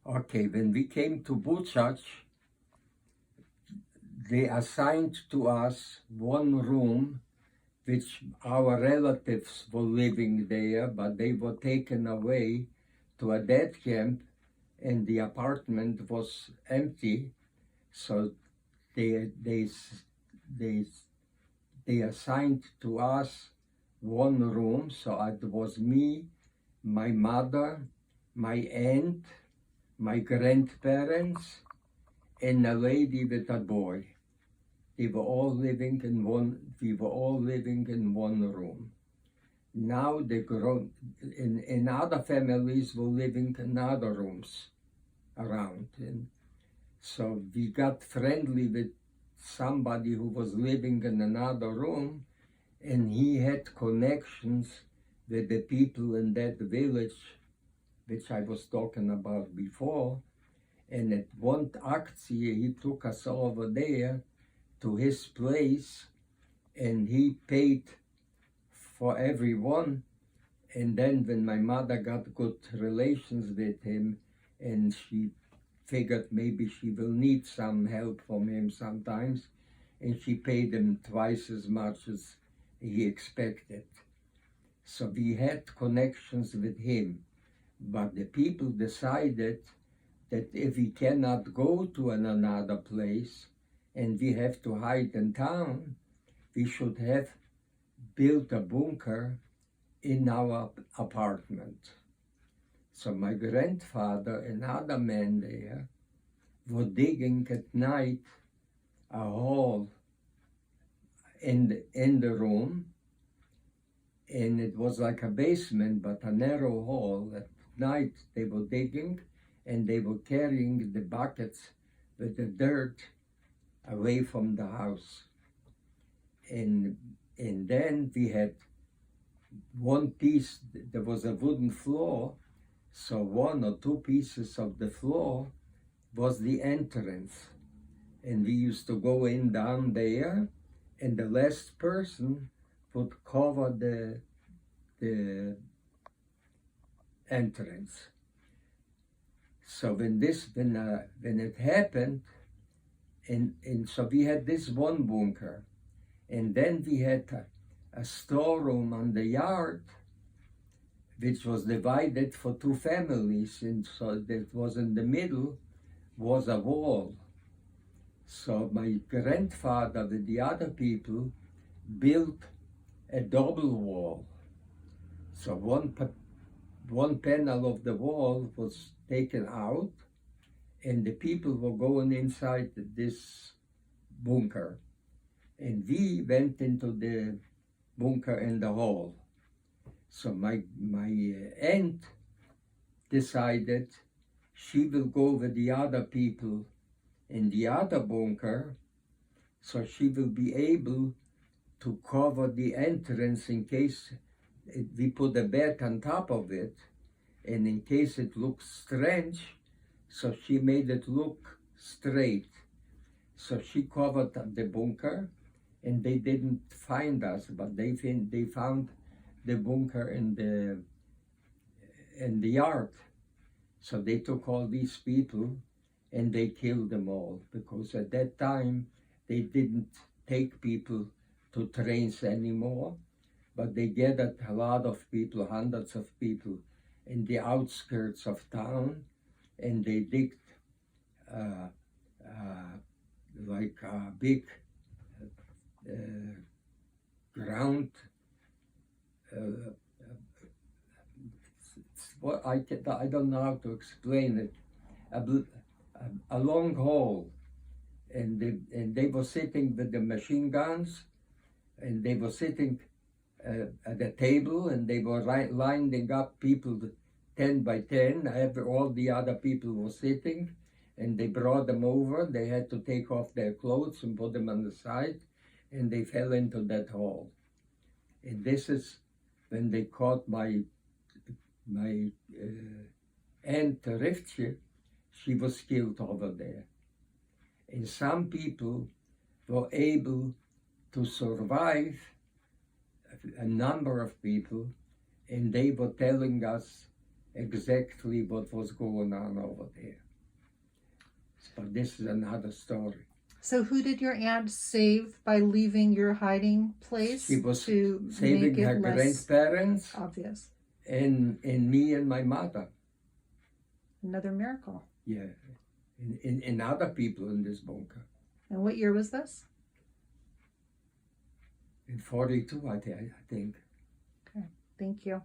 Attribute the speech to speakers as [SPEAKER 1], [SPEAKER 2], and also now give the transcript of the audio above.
[SPEAKER 1] Okay, when we came to Buchach, they assigned to us one room, which our relatives were living there, but they were taken away to a death camp, and the apartment was empty. So they they they they assigned to us one room. So it was me, my mother, my aunt, my grandparents, and a lady with a boy. They were all living in one. We were all living in one room. Now they grown. In other families were living in other rooms around, and so we got friendly with somebody who was living in another room, and he had connections with the people in that village, which I was talking about before. And at one aktie, he took us over there to his place, and he paid for everyone. And then when my mother got good relations with him, and she figured maybe she will need some help from him sometimes, and she paid him twice as much as he expected. So we had connections with him. But the people decided that if we cannot go to another place and we have to hide in town, we should have built a bunker in our apartment. So my grandfather and other men there were digging at night a hole in the room, and it was like a basement, but a narrow hole. At night they were digging, and they were carrying the buckets with the dirt away from the house. And then we had one piece, there was a wooden floor, so one or two pieces of the floor was the entrance. And we used to go in down there, and the last person would cover the entrance. So when it happened, and so we had this one bunker, and then we had a storeroom on the yard, which was divided for two families, and so that was in the middle was a wall. So my grandfather with the other people built a double wall. So one panel of the wall was taken out, and the people were going inside this bunker. And we went into the bunker in the hall. So my aunt decided she will go with the other people in the other bunker, so she will be able to cover the entrance in case we put a bed on top of it, and in case it looks strange, so she made it look straight. So she covered the bunker, and they didn't find us, but they found the bunker in the yard. So they took all these people and they killed them all, because at that time they didn't take people to trains anymore, but they gathered a lot of people, hundreds of people, in the outskirts of town, and they digged like a big ground. What I don't know how to explain it. A long hole, and they were sitting with the machine guns, and they were sitting at the table, and they were lining up people 10 by 10. All the other people were sitting, and they brought them over. They had to take off their clothes and put them on the side, and they fell into that hole. And this is when they caught my aunt Rivtje. She was killed over there. And some people were able to survive, a number of people, and they were telling us exactly what was going on over there. But this is another story.
[SPEAKER 2] So who did your aunt save by leaving your hiding place?
[SPEAKER 1] She was
[SPEAKER 2] to
[SPEAKER 1] saving
[SPEAKER 2] make it
[SPEAKER 1] her
[SPEAKER 2] less
[SPEAKER 1] grandparents
[SPEAKER 2] obvious?
[SPEAKER 1] and me and my mother.
[SPEAKER 2] Another miracle.
[SPEAKER 1] Yeah, and other people in this bunker.
[SPEAKER 2] And what year was this?
[SPEAKER 1] In 42, I think.
[SPEAKER 2] Okay, thank you.